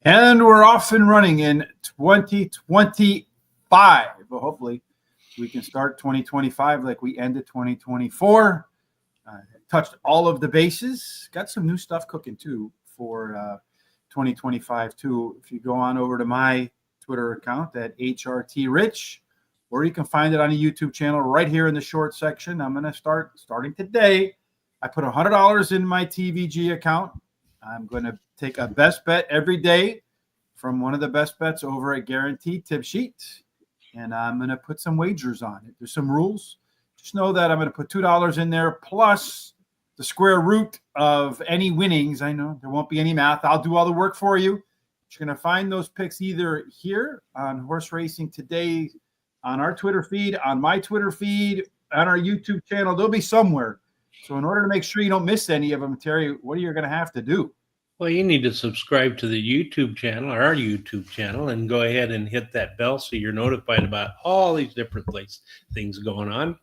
And we're off and running in 2025. Well, hopefully we can start 2025 like we ended 2024. Touched all of the bases. Got some new stuff cooking too for 2025 too. If you go on over to my Twitter account at HRTRich, or you can find it on a YouTube channel right here in the short section. I'm going to starting today. I put $100 in my TVG account. I'm going to take a best bet every day from one of the best bets over at Guaranteed Tip Sheet, and I'm going to put some wagers on it. There's some rules. Just know that I'm going to put $2 in there plus the square root of any winnings. I know there won't be any math. I'll do all the work for you. You're going to find those picks either here on Horse Racing Today, on our Twitter feed, on my Twitter feed, on our YouTube channel. They'll be somewhere. So in order to make sure you don't miss any of them, Terry, what are you going to have to do? Well, you need to subscribe to the YouTube channel, our YouTube channel, and go ahead and hit that bell so you're notified about all these different things going on.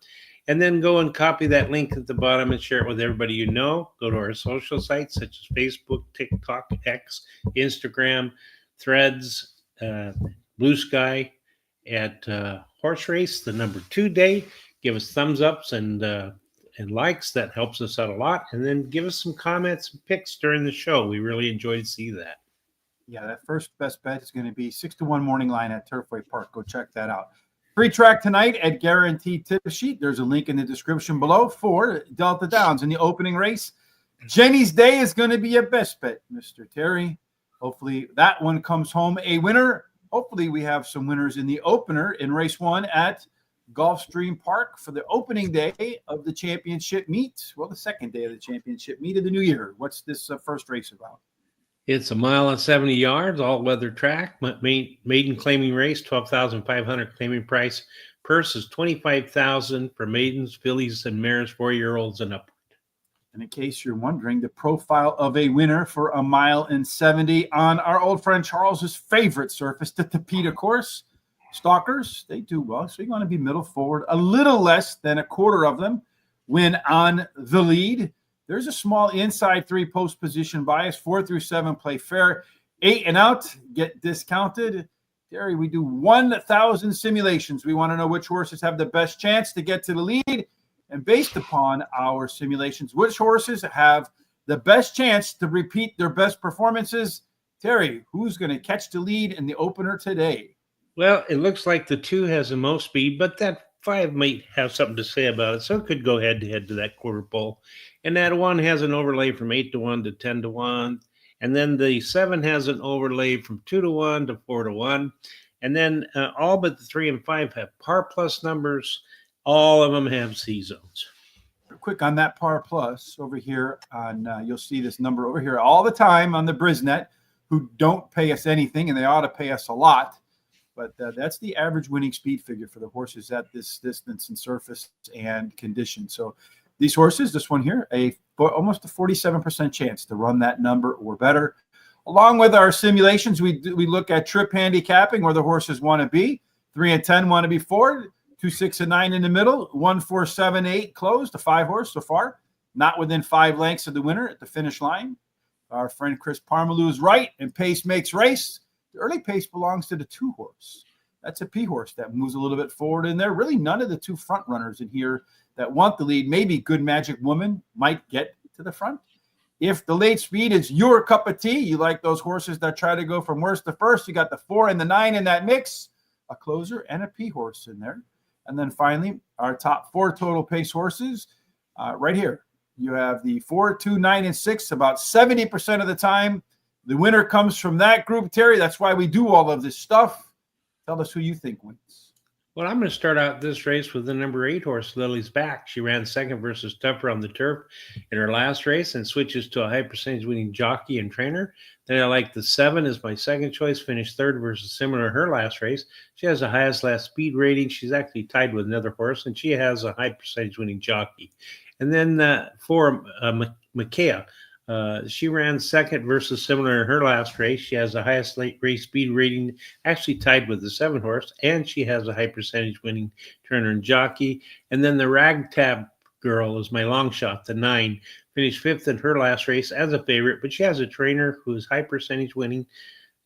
And then go and copy that link at the bottom and share it with everybody you know. Go to our social sites such as Facebook, TikTok, X, Instagram, Threads, Blue Sky at Horse Race, the number 2 day. Give us thumbs ups and likes. That helps us out a lot. And then give us some comments and picks during the show. We really enjoy to see that. Yeah, that first best bet is going to be 6-1 morning line at Turfway Park. Go check that out. Free track tonight at Guaranteed Tip Sheet. There's a link in the description below for Delta Downs in the opening race. Jenny's Day is going to be a best bet, Mr. Terry. Hopefully that one comes home a winner. Hopefully we have some winners in the opener in race 1 at Gulfstream Park for the opening day of the championship meet. Well, the second day of the championship meet of the new year. What's this first race about? It's a mile and 70 yards, all-weather track, maiden claiming race, $12,500 claiming price. Purse is $25,000 for maidens, fillies, and mares, 4-year-olds and upward. And in case you're wondering, the profile of a winner for a mile and 70 on our old friend Charles's favorite surface, the Tapeta course. Stalkers, they do well, so you're going to be middle forward. A little less than a quarter of them win on the lead. There's a small inside 3 post position bias. 4 through 7 play fair. 8 and out get discounted. Terry, we do 1,000 simulations. We want to know which horses have the best chance to get to the lead. And based upon our simulations, which horses have the best chance to repeat their best performances? Terry, who's going to catch the lead in the opener today? Well, it looks like the 2 has the most speed, but that 5 might have something to say about it, so it could go head-to-head to that quarter pole. And that 1 has an overlay from 8-1 to 10-1. And then the 7 has an overlay from 2-1 to 4-1. And then all but the 3 and 5 have par plus numbers. All of them have C zones. Quick on that par plus over here on, you'll see this number over here all the time on the Brisnet, who don't pay us anything, and they ought to pay us a lot. But that's the average winning speed figure for the horses at this distance and surface and condition. So these horses, this one here, almost a 47% chance to run that number or better. Along with our simulations, we look at trip handicapping where the horses want to be. 3 and 10 want to be 4, 2, 6, and 9 in the middle. 1, 4, 7, 8 closed. The 5 horse so far, not within 5 lengths of the winner at the finish line. Our friend Chris Parmalu is right, and pace makes race. The early pace belongs to the 2 horse. That's a P horse that moves a little bit forward in there. Really none of the 2 front runners in here that want the lead. Maybe Good Magic Woman might get to the front. If the late speed is your cup of tea, you like those horses that try to go from worst to first, you got the 4 and the 9 in that mix, a closer and a P horse in there. And then finally, our top 4 total pace horses right here. You have the 4, 2, 9, and 6 about 70% of the time. The winner comes from that group, Terry. That's why we do all of this stuff. Tell us who you think wins. Well, I'm going to start out this race with the number 8 horse, Lily's Back. She ran second versus Tougher on the turf in her last race and switches to a high percentage winning jockey and trainer. Then I like the 7 as my second choice, finished third versus similar her last race. She has the highest last speed rating. She's actually tied with another horse, and she has a high percentage winning jockey. And then for Micaiah, she ran second versus similar in her last race. She has the highest late race speed rating, actually tied with the 7 horse, and she has a high percentage winning trainer and jockey. And then the Ragtag Girl is my long shot, the 9. Finished 5th in her last race as a favorite, but she has a trainer who is high percentage winning.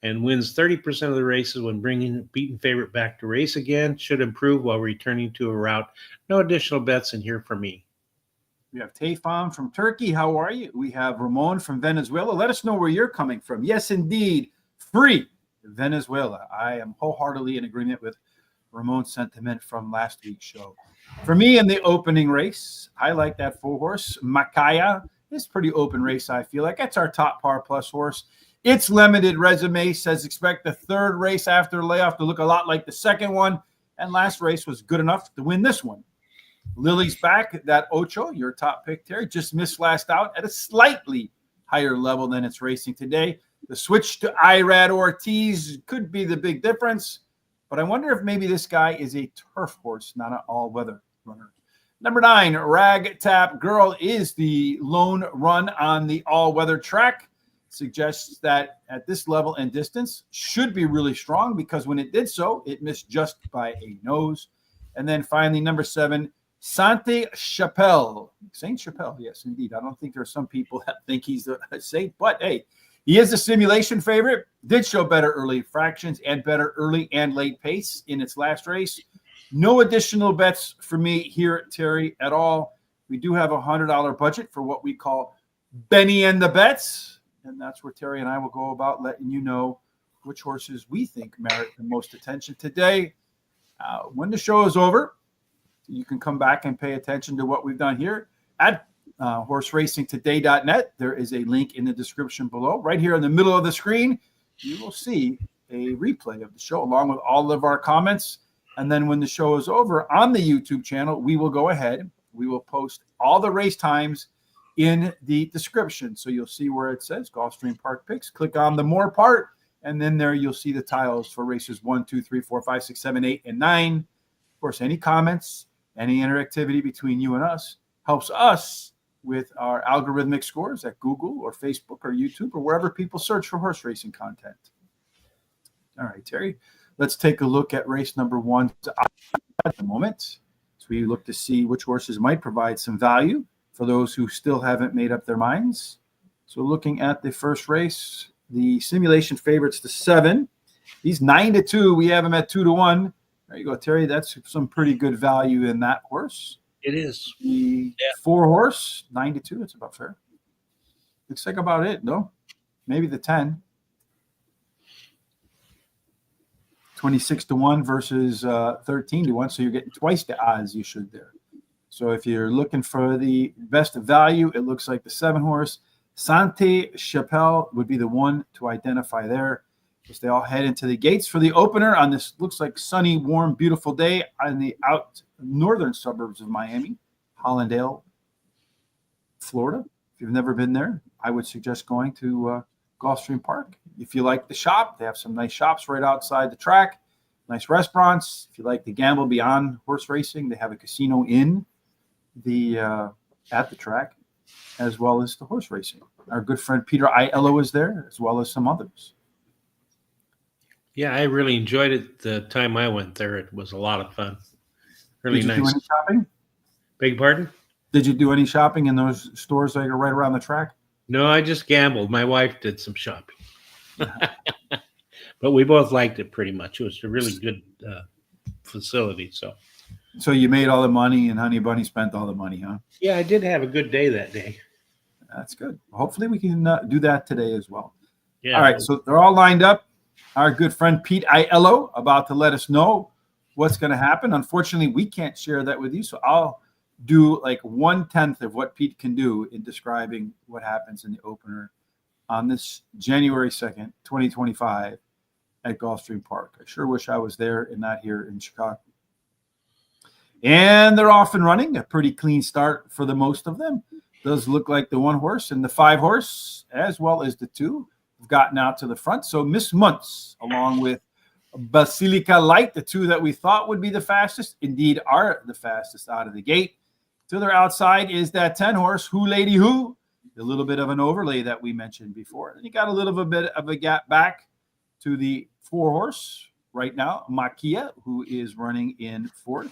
and wins 30% of the races when bringing beaten favorite back to race again. Should improve while returning to a route. No additional bets in here for me. We have Tafam from Turkey. How are you? We have Ramon from Venezuela. Let us know where you're coming from. Yes, indeed. Free Venezuela. I am wholeheartedly in agreement with Ramon's sentiment from last week's show. For me, in the opening race, I like that 4-horse. Makaya. It's a pretty open race, I feel like. That's our top par plus horse. Its limited resume says expect the third race after layoff to look a lot like the second one. And last race was good enough to win this one. Lily's back. That Ocho, your top pick, Terry, just missed last out at a slightly higher level than it's racing today. The switch to Irad Ortiz could be the big difference. But I wonder if maybe this guy is a turf horse, not an all-weather runner. Number 9, Rag Tap Girl is the lone run on the all-weather track. Suggests that at this level and distance should be really strong because when it did so, it missed just by a nose. And then finally, number 7, Saint Chapelle. Saint Chapelle, yes, indeed. I don't think there are some people that think he's a saint, but hey, he is a simulation favorite. Did show better early fractions and better early and late pace in its last race. No additional bets for me here, Terry, at all. We do have a $100 budget for what we call Benny and the Bets, and that's where Terry and I will go about letting you know which horses we think merit the most attention today. When the show is over, you can come back and pay attention to what we've done here at horseracingtoday.net. There is a link in the description below. Right here in the middle of the screen, you will see a replay of the show along with all of our comments. And then when the show is over on the YouTube channel, we will go ahead. We will post all the race times in the description. So you'll see where it says Gulfstream Park Picks. Click on the More part, and then there you'll see the tiles for races 1, 2, 3, 4, 5, 6, 7, 8, and 9. Of course, any comments, any interactivity between you and us helps us with our algorithmic scores at Google or Facebook or YouTube or wherever people search for horse racing content. All right, Terry, let's take a look at race number 1 at the moment. So we look to see which horses might provide some value for those who still haven't made up their minds. So looking at the first race, the simulation favorites to 7. He's 9-2. We have him at 2-1. There you go, Terry. That's some pretty good value in that horse. It is. The 4-horse, 9-2. It's about fair. Looks like about it, no? Maybe the 10. 26-1 versus 13-1. So you're getting twice the odds you should there. So if you're looking for the best value, it looks like the 7-horse. Saint Chapelle would be the one to identify there. As they all head into the gates for the opener on this looks like sunny, warm, beautiful day on the northern suburbs of Miami, Hollandale, Florida. If you've never been there, I would suggest going to Gulfstream Park. If you like the shop, they have some nice shops right outside the track, nice restaurants. If you like to gamble beyond horse racing, they have a casino in the at the track, as well as the horse racing. Our good friend Peter Aiello is there, as well as some others. Yeah, I really enjoyed it the time I went there. It was a lot of fun. Really nice. Did you do any shopping? Beg your pardon? Did you do any shopping in those stores that are right around the track? No, I just gambled. My wife did some shopping. But we both liked it pretty much. It was a really good facility. So you made all the money and Honey Bunny spent all the money, huh? yeah, I did have a good day that day. That's good. Hopefully we can do that today as well. Yeah. All right, so they're all lined up. Our good friend Pete Aiello about to let us know what's going to happen. Unfortunately, we can't share that with you, so I'll do like 1/10 of what Pete can do in describing what happens in the opener on this January 2nd, 2025 at Gulfstream Park. I sure wish I was there and not here in Chicago. And they're off and running. A pretty clean start for the most of them. Does look like the 1-horse and the 5-horse, as well as the 2, have gotten out to the front. So Miss Muntz, along with Basilica Light, the 2 that we thought would be the fastest, indeed are the fastest out of the gate. To their outside is that 10-horse, Who Lady Who, a little bit of an overlay that we mentioned before. And you got a little bit of a gap back to the 4-horse right now, Makia, who is running in 4th.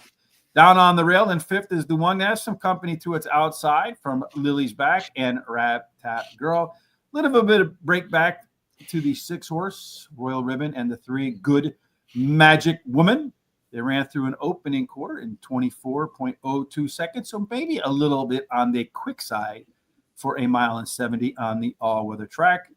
Down on the rail in 5th is the 1 that has some company to its outside from Lily's Back and Rab Tap Girl. Little bit of break back to the 6-horse Royal Ribbon and the 3 Good Magic Woman. They ran through an opening quarter in 24.02 seconds, so maybe a little bit on the quick side for a 1.70 on the all-weather track.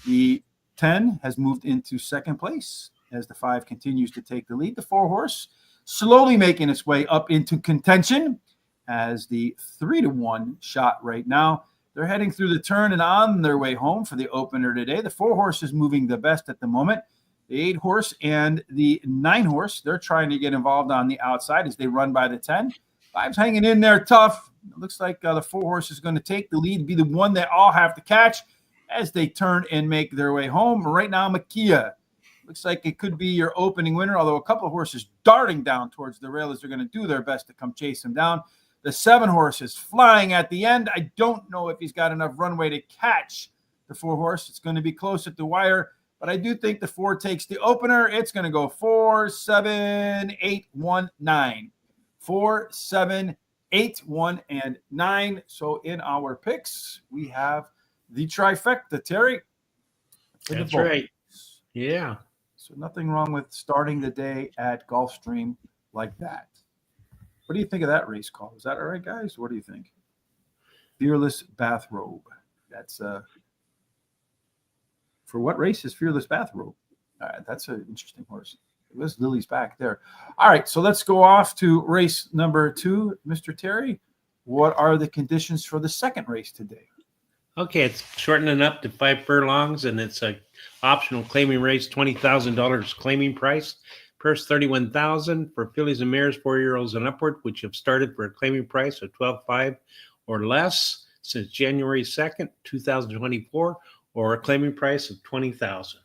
The 10 has moved into second place as the 5 continues to take the lead. The 4-horse slowly making its way up into contention as the 3-1 shot right now. They're heading through the turn and on their way home for the opener today. The 4-horse is moving the best at the moment. The 8-horse and the 9-horse, they're trying to get involved on the outside as they run by the 10. 5's hanging in there tough. It looks like the 4-horse is going to take the lead, be the one they all have to catch as they turn and make their way home. Right now, Makia looks like it could be your opening winner, although a couple of horses darting down towards the rail as they're going to do their best to come chase him down. The 7-horse is flying at the end. I don't know if he's got enough runway to catch the 4-horse. It's going to be close at the wire, but I do think the 4 takes the opener. It's going to go 4, 7, 8, 1, 9. 4, 7, 8, 1, and 9. So in our picks, we have the trifecta, Terry. That's right. Yeah. So nothing wrong with starting the day at Gulfstream like that. What do you think of that race call? Is that all right, guys? What do you think? Fearless Bathrobe. That's for what race is Fearless Bathrobe? All right, that's an interesting horse. It was Lily's back there. All right, so let's go off to race number 2, Mr. Terry. What are the conditions for the second race today? Okay, it's shortening up to 5 furlongs, and it's a optional claiming race, $20,000 claiming price. Purse $31,000 for fillies and mares 4-year-olds and upward, which have started for a claiming price of $12,500 or less since January 2nd, 2024, or a claiming price of $20,000.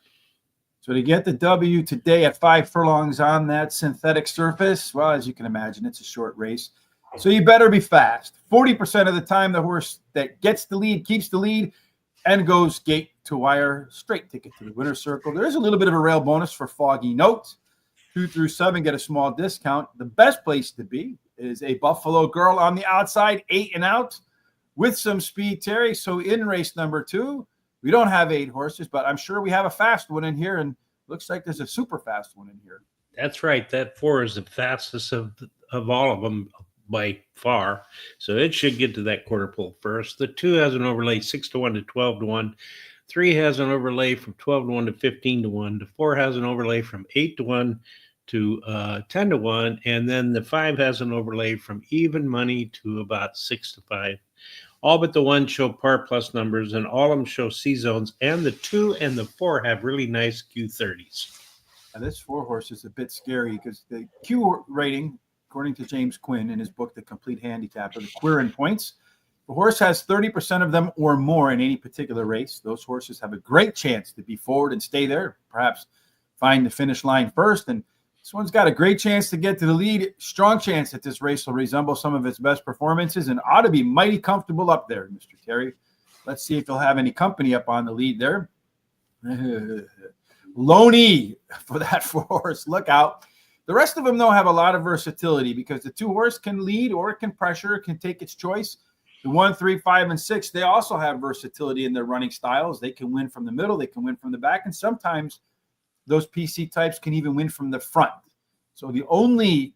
So to get the W today at 5 furlongs on that synthetic surface, well, as you can imagine, it's a short race. So you better be fast. 40% of the time, the horse that gets the lead keeps the lead and goes gate to wire, straight ticket to the winner's circle. There is a little bit of a rail bonus for Foggy Note. 2 through 7 get a small discount. The best place to be is a Buffalo Girl on the outside, 8 and out with some speed, Terry. So in race number 2, we don't have 8 horses, but I'm sure we have a fast one in here, and looks like there's a super fast one in here. That's right. That 4 is the fastest of all of them by far. So it should get to that quarter pole first. The 2 has an overlay 6-1 to 12-1. 3 has an overlay from 12-1 to 15-1. The 4 has an overlay from 8-1 to 10-1. And then the 5 has an overlay from even money to about 6-5. All but the 1 show par plus numbers, and all of them show C zones. And the 2 and the 4 have really nice Q30s. Now this 4-horse is a bit scary because the Q rating, according to James Quinn in his book, The Complete Handicapper, the Quirin points, the horse has 30% of them or more in any particular race. Those horses have a great chance to be forward and stay there, perhaps find the finish line first. And this one's got a great chance to get to the lead. Strong chance that this race will resemble some of its best performances and ought to be mighty comfortable up there, Mr. Terry. Let's see if he'll have any company up on the lead there. Loney for that 4-horse. Look out. The rest of them, though, have a lot of versatility because the 2-horse can lead or it can pressure. It can take its choice. The 1, 3, 5, and 6, they also have versatility in their running styles. They can win from the middle. They can win from the back. And sometimes those PC types can even win from the front. So the only,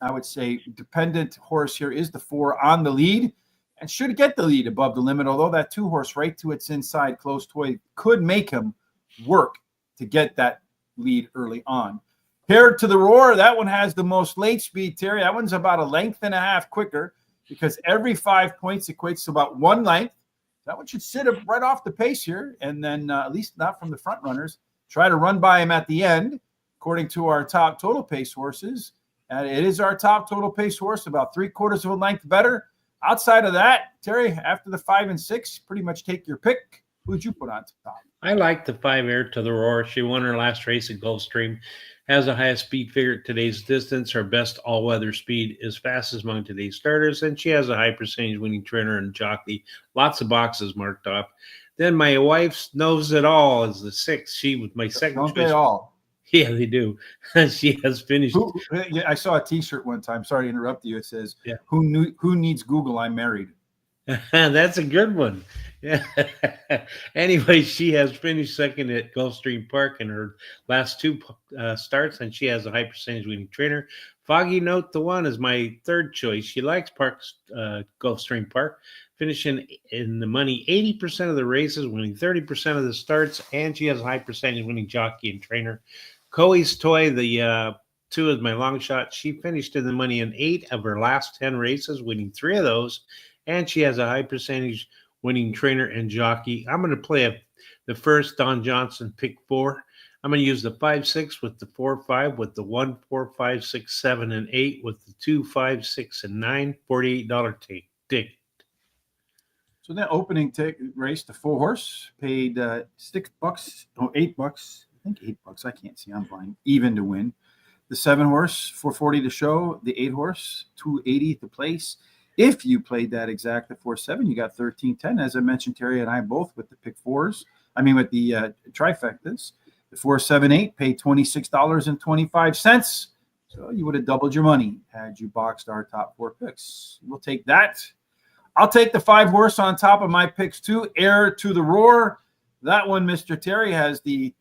I would say, dependent horse here is the 4 on the lead and should get the lead above the limit, although that 2-horse right to its inside close toy could make him work to get that lead early on. Paired to the Roar, that one has the most late speed, Terry. That one's about a length and a half quicker because every 5 points equates to about 1 length. That one should sit right off the pace here, and then at least not from the front runners. Try to run by him at the end, according to our top total pace horses. And it is our top total pace horse, about 3/4 of a length better. Outside of that, Terry, after the 5 and 6, pretty much take your pick. Who'd you put on top? I like the 5 Air to the Roar. She won her last race at Gulfstream. Has the highest speed figure at today's distance. Her best all-weather speed is fastest among today's starters, and she has a high percentage winning trainer and jockey. Lots of boxes marked off. Then my wife's knows it all is the 6. She was my second Don't choice. they all? Yeah, they do. She has finished. Yeah, I saw a T-shirt one time. Sorry to interrupt you. It says, yeah. Who needs Google? I'm married. That's a good one. Yeah. Anyway, she has finished second at Gulfstream Park in her last two starts, and she has a high percentage winning trainer. Foggy Note the One is my third choice. She likes Gulfstream Park, finishing in the money 80% of the races, winning 30% of the starts, and she has a high percentage winning jockey and trainer. Coey's Toy, the two is my long shot. She finished in the money in 8 of her last 10 races, winning 3 of those, and she has a high percentage winning trainer and jockey. I'm going to play the first Don Johnson pick 4. I'm going to use the 5-6 with the 4-5 with the 1, 4, 5, 6, 7, and 8 with the 2, 5, 6, and 9. $48 ticket. So that opening race, the 4 horse paid $6, oh, $8. I think $8. I can't see. I'm blind. Even to win. The 7 horse, $440 to show. The 8 horse, $280 to place. If you played that exact, the 4-7, you got $13.10. As I mentioned, Terry and I both with the pick 4s. I mean, with the trifectas. The 4-7-8 paid $26.25. So you would have doubled your money had you boxed our top 4 picks. We'll take that. I'll take the 5 horse on top of my picks too. Heir to the Roar. That one, Mr. Terry, has the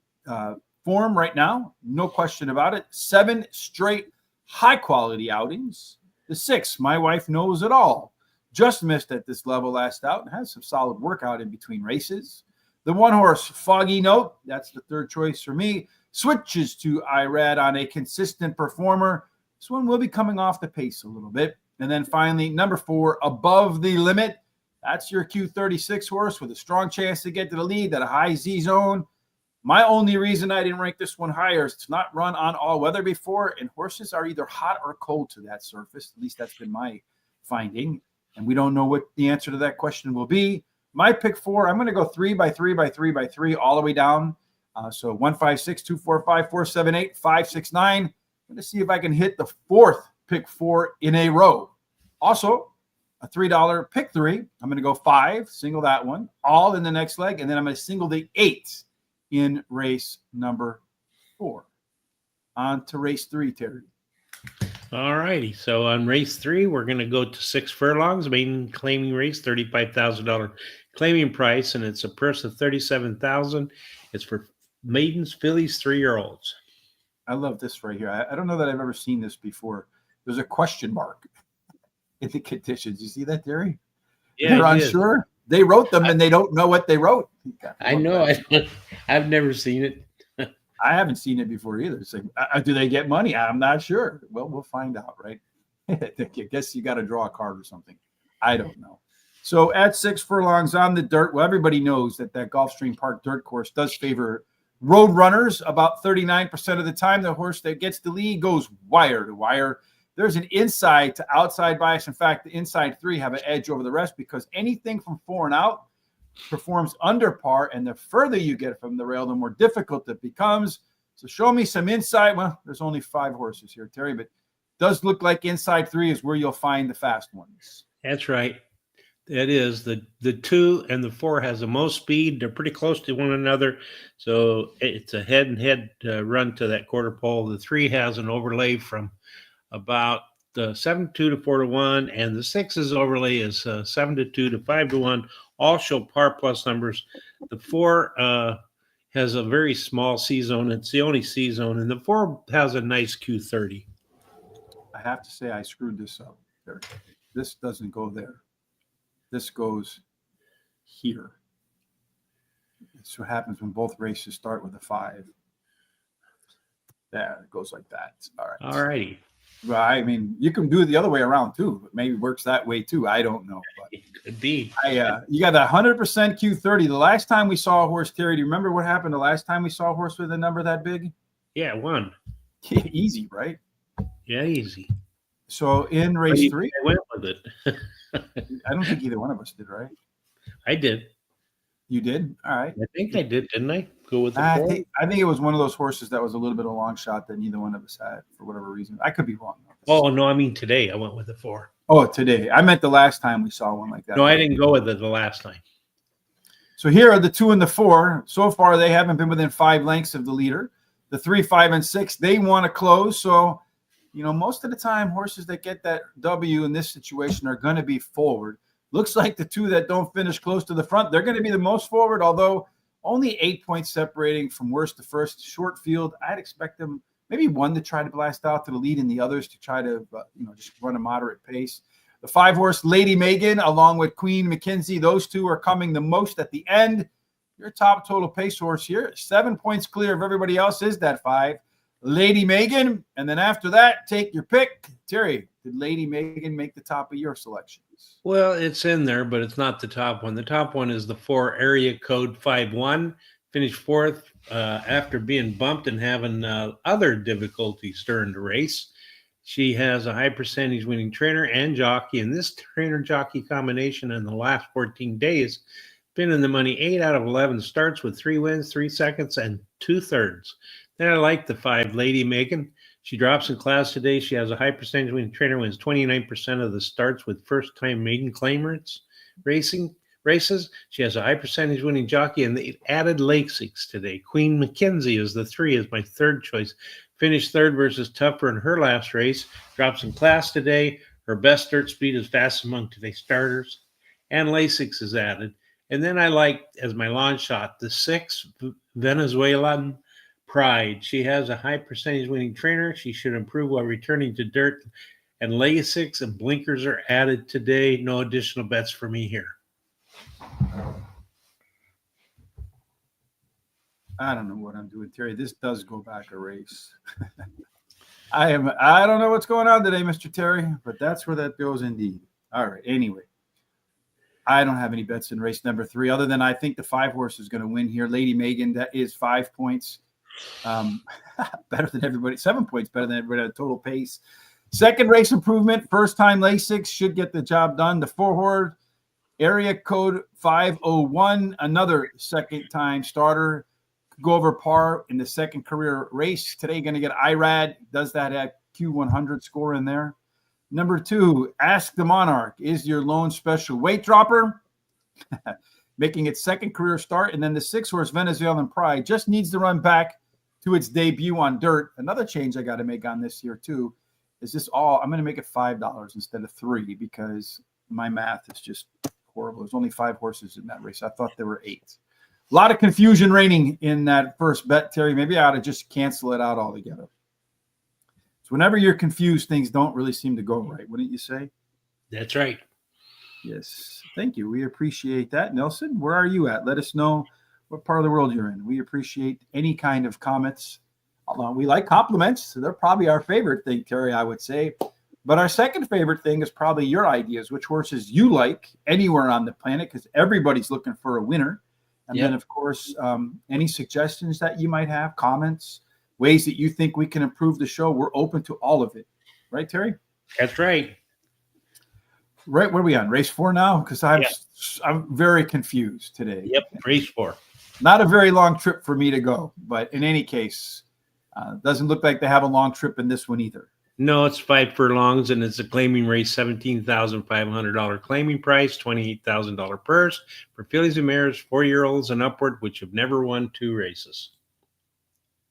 form right now. No question about it. 7 straight high-quality outings. The 6, my wife knows it all. Just missed at this level last out and has some solid workout in between races. The 1 horse, Foggy Note, that's the 3rd choice for me, switches to Irad on a consistent performer. This one will be coming off the pace a little bit. And then finally, number 4, Above the Limit. That's your Q36 horse with a strong chance to get to the lead at a high Z zone. My only reason I didn't rank this one higher is it's not run on all weather before, and horses are either hot or cold to that surface. At least that's been my finding, and we don't know what the answer to that question will be. My pick 4, I'm going to go 3 by 3 by 3 by 3 all the way down. So 1, 5, 6, 2, 4, 5, 4, 7, 8, 5, 6, 9. I'm going to see if I can hit the 4th pick 4 in a row. Also, a $3 pick 3. I'm going to go 5, single that one, all in the next leg, and then I'm going to single the 8 in race number 4. On to race 3, Terry. All righty. So on race 3, we're going to go to 6 furlongs, maiden claiming race, $35,000 claiming price, and it's a purse of $37,000. It's for maidens, fillies, 3-year-olds. I love this right here. I don't know that I've ever seen this before. There's a question mark in the conditions. You see that, Terry? Yeah, they're unsure. They wrote them and they don't know what they wrote. I know. I've never seen it. I haven't seen it before either. It's like, do they get money? I'm not sure. Well, we'll find out, right? I guess you got to draw a card or something. I don't know. So at 6 furlongs on the dirt, well, everybody knows that Gulfstream Park dirt course does favor road runners. About 39% of the time, the horse that gets the lead goes wire to wire. There's an inside to outside bias. In fact, the inside 3 have an edge over the rest because anything from 4 and out performs under par, and the further you get from the rail, the more difficult it becomes. So show me some inside. Well, there's only 5 horses here, Terry, but it does look like inside 3 is where you'll find the fast ones. That's right. It is. The 2 and the 4 has the most speed. They're pretty close to one another. So it's a head-and-head run to that quarter pole. The 3 has an overlay from about 7-2 to 4-1, and the 6's overlay is 7-2 to 5-1. All show par plus numbers. The 4 has a very small C zone. It's the only C zone, and the 4 has a nice Q30. I have to say I screwed this up. There. This doesn't go there. This goes here. That's what happens when both races start with a 5. There, it goes like that. All right. All righty. Well, I mean, you can do it the other way around too. But maybe it works that way too. I don't know. But it could be. You got 100% Q30. The last time we saw a horse, Terry, do you remember what happened the last time we saw a horse with a number that big? Yeah, 1. Easy, right? Yeah, easy. So in race 3, I went with it. I don't think either one of us did, right? I did. You did? All right. I think I did, didn't I? Go with the 4? I think it was one of those horses that was a little bit of a long shot that neither one of us had for whatever reason. I could be wrong. Oh, no, I mean today I went with the 4. Oh, today. I meant the last time we saw one like that. No, I didn't go with it the last time. So here are the 2 and the 4. So far, they haven't been within 5 lengths of the leader. The 3, 5, and 6, they want to close. So, you know, most of the time, horses that get that W in this situation are going to be forward. Looks like the two that don't finish close to the front, they're going to be the most forward, although only 8 points separating from worst to first. Short field, I'd expect them maybe one to try to blast out to the lead and the others to try to, just run a moderate pace. The 5-horse Lady Megan, along with Queen Mackenzie, those two are coming the most at the end. Your top total pace horse here, 7 points clear of everybody else, is that 5. Lady Megan, and then after that, take your pick. Terry, did Lady Megan make the top of your selections? Well, it's in there, but it's not the top one. The top one is the 4 area code 51. Finished fourth after being bumped and having other difficulties during the race. She has a high percentage winning trainer and jockey, and this trainer-jockey combination in the last 14 days been in the money 8 out of 11 starts with 3 wins, 3 seconds, and 2/3. Then I like the 5, Lady Megan. She drops in class today. She has a high percentage winning trainer, wins 29% of the starts with first-time maiden claimants races. She has a high percentage winning jockey, and they added Lasix today. Queen Mackenzie is the 3, is my third choice. Finished third versus Tupper in her last race. Drops in class today. Her best dirt speed is fast among today's starters. And Lasix is added. And then I like, as my long shot, the 6, Venezuelan Pride. She has a high percentage winning trainer. She should improve while returning to dirt. And Lasix and blinkers are added today. No additional bets for me here. I don't know what I'm doing, Terry. This does go back a race. I don't know what's going on today, Mr. Terry, but that's where that goes indeed. All right. Anyway, I don't have any bets in race number 3, other than I think the 5-horse is going to win here. Lady Megan, that is 5 points better than everybody. 7 points better than everybody at total pace. Second race improvement. First time Lasix should get the job done. The 4-horse area code 501, another second time starter. Go over par in the second career race. Today, going to get IRAD. Does that at Q100 score in there? Number 2, Ask the Monarch is your lone special weight dropper, making its second career start. And then the 6-horse Venezuelan Pride just needs to run back to its debut on dirt. Another change I got to make on this here too is this all. I'm going to make it $5 instead of 3 because my math is just horrible. There's only 5 horses in that race. I thought there were 8. A lot of confusion reigning in that first bet, Terry. Maybe I ought to just cancel it out altogether. So whenever you're confused, things don't really seem to go right, wouldn't you say? That's right. Yes. Thank you. We appreciate that. Nelson, where are you at? Let us know what part of the world you're in. We appreciate any kind of comments. We like compliments. So they're probably our favorite thing, Terry, I would say. But our second favorite thing is probably your ideas, which horses you like anywhere on the planet, because everybody's looking for a winner. And then, of course, any suggestions that you might have, comments, ways that you think we can improve the show, we're open to all of it. Right, Terry? That's right. Right, where are we on? Race 4 now? Because I'm very confused today. Yep, race 4. Not a very long trip for me to go, but in any case, doesn't look like they have a long trip in this one either. No, it's 5 furlongs, and it's a claiming race, $17,500 claiming price, $28,000 purse for fillies and mares, 4-year-olds and upward, which have never won 2 races.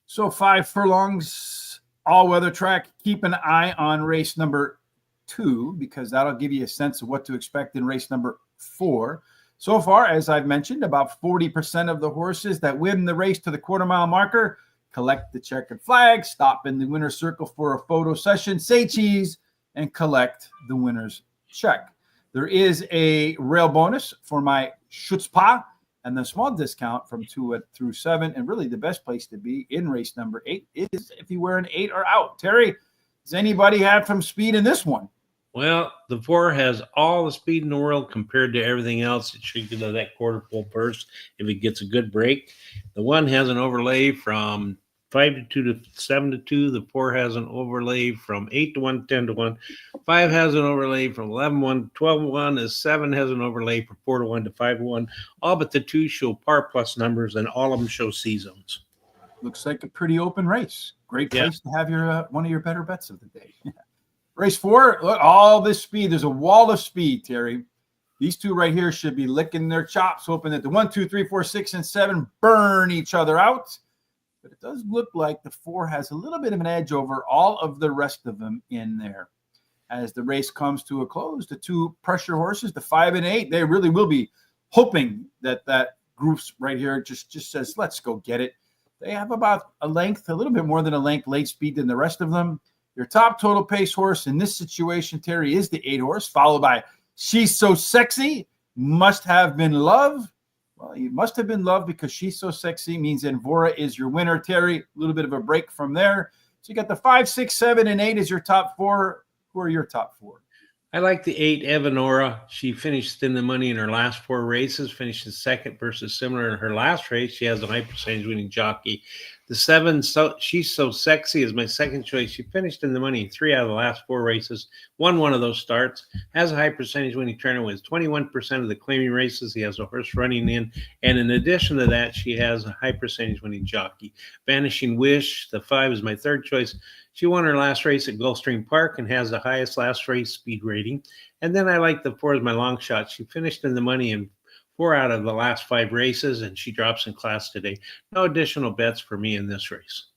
So 5 furlongs, all-weather track. Keep an eye on race number 2 because that'll give you a sense of what to expect in race number 4. So far, as I've mentioned, about 40% of the horses that win the race to the quarter-mile marker collect the checkered flag, stop in the winner's circle for a photo session, say cheese, and collect the winner's check. There is a rail bonus for my Schutzpah and the small discount from 2 through 7. And really the best place to be in race number 8 is if you wear an 8 or out. Terry, does anybody have some speed in this one? Well, the 4 has all the speed in the world compared to everything else. It should get that quarter full purse if it gets a good break. The 1 has an overlay from 5 to 2 to 7 to 2. The 4 has an overlay from 8 to 1, 10 to 1. 5 has an overlay from 11 to 1, 12 to 1. The 7 has an overlay from 4 to 1 to 5 to 1. All but the 2 show par plus numbers, and all of them show C zones. Looks like a pretty open race. Great place to have your one of your better bets of the day. Race 4, look, all this speed. There's a wall of speed, Terry. These 2 right here should be licking their chops, hoping that the 1, 2, 3, 4, 6, and 7 burn each other out. But it does look like the 4 has a little bit of an edge over all of the rest of them in there. as the race comes to a close. The two pressure horses, the 5 and 8, they really will be hoping that group's right here just says, let's go get it. They have about a little bit more than a length late speed than the rest of them. Your top total pace horse in this situation, Terry, is the 8 horse, followed by She's So Sexy, Must Have Been Love. Well, you must have been loved because She's So Sexy means Envora is your winner, Terry. A little bit of a break from there. So you got the 5, 6, 7, and 8 as your top 4. Who are your top 4? I like the 8, Evanora. She finished in the money in her last 4 races, finished in second versus similar in her last race. She has a high percentage winning jockey. The 7, She's So Sexy, is my second choice. She finished in the money in 3 out of the last 4 races, won one of those starts, has a high percentage winning trainer, wins 21% of the claiming races. He has a horse running in. And in addition to that, she has a high percentage winning jockey. Vanishing Wish, the 5, is my third choice. She won her last race at Gulfstream Park and has the highest last race speed rating. And then I like the 4 as my long shot. She finished in the money in 4 out of the last 5 races, and she drops in class today. No additional bets for me in this race.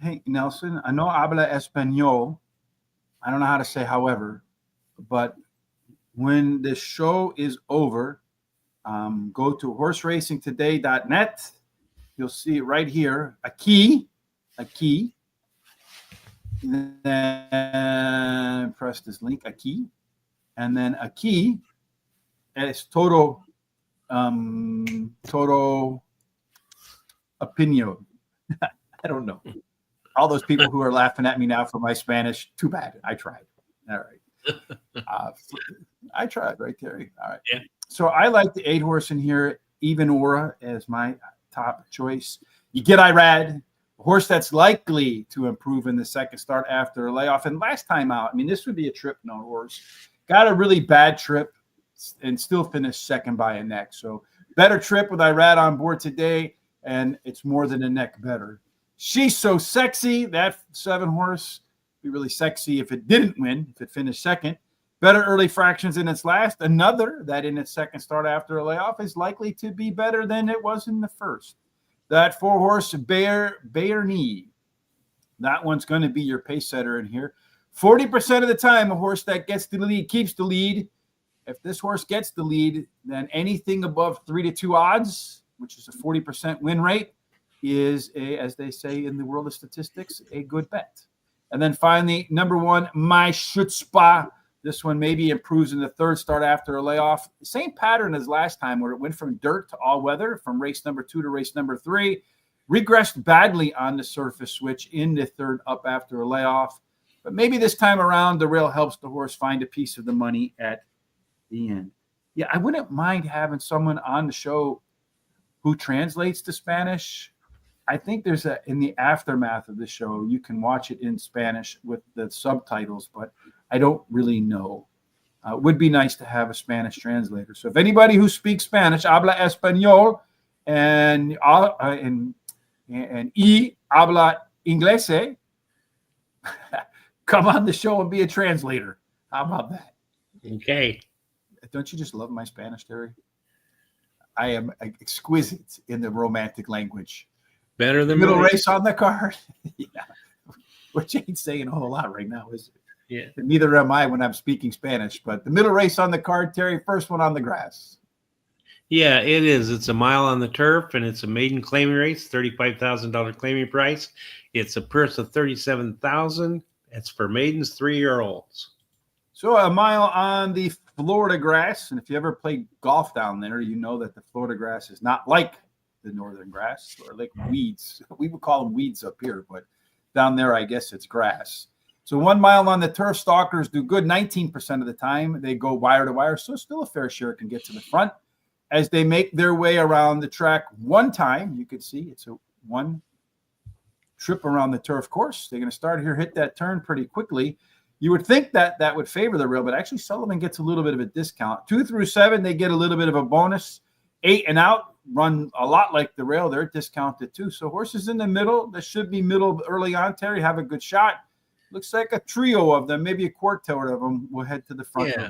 Hey, Nelson, I know habla español. I don't know how to say however, but when the show is over, go to horseracingtoday.net. You'll see it right here, a key. Then press this link, a key. And then a key is total opinion. I don't know. All those people who are laughing at me now for my Spanish, too bad. I tried. All right. I tried right there. All right. Yeah. So I like the 8 horse in here, Evanora, as my top choice. You get Irad, a horse that's likely to improve in the second start after a layoff. And last time out, I mean, this would be a trip no horse. Got a really bad trip and still finished second by a neck. So better trip with Irad on board today, and it's more than a neck better. She's So Sexy, that 7 horse, be really sexy if it didn't win, if it finished second. Better early fractions in its last. Another that in its second start after a layoff is likely to be better than it was in the first. That 4 horse, Bayerney, that one's going to be your pace setter in here. 40% of the time, a horse that gets the lead keeps the lead. If this horse gets the lead, then anything above 3-2 odds, which is a 40% win rate, is as they say in the world of statistics, a good bet. And then finally, number 1, My Schutzpa. This one maybe improves in the third start after a layoff. Same pattern as last time, where it went from dirt to all weather, from race number 2 to race number 3. Regressed badly on the surface switch in the third up after a layoff. But maybe this time around, the rail helps the horse find a piece of the money at the end. Yeah, I wouldn't mind having someone on the show who translates to Spanish. I think there's in the aftermath of the show, you can watch it in Spanish with the subtitles, but I don't really know. It would be nice to have a Spanish translator. So if anybody who speaks Spanish, habla español, and habla inglés, come on the show and be a translator. How about that? Okay. Don't you just love my Spanish, Terry? I am exquisite in the romantic language. Better than middle mine. race on the card. Yeah. Which ain't saying a whole lot right now, is it? Yeah. Neither am I when I'm speaking Spanish. But the middle race on the card, Terry, first one on the grass. Yeah, it is. It's a mile on the turf, and it's a maiden claiming race, $35,000 claiming price. It's a purse of $37,000. It's for maidens 3-year-olds. So a mile on the Florida grass. And if you ever played golf down there, you know that the Florida grass is not like the northern grass, or like weeds. We would call them weeds up here, but down there, I guess it's grass. So 1 mile on the turf, stalkers do good 19% of the time. They go wire to wire, so still a fair share can get to the front. As they make their way around the track one time, you can see it's a 1 trip around the turf course. They're going to start here, hit that turn pretty quickly. You would think that that would favor the rail, but actually Sullivan gets a little bit of a discount. 2 through 7, they get a little bit of a bonus. 8 and out run a lot like the rail. They're discounted too. So horses in the middle, that should be middle early on, Terry, have a good shot. Looks like a trio of them, maybe a quartet of them will head to the front. Yeah.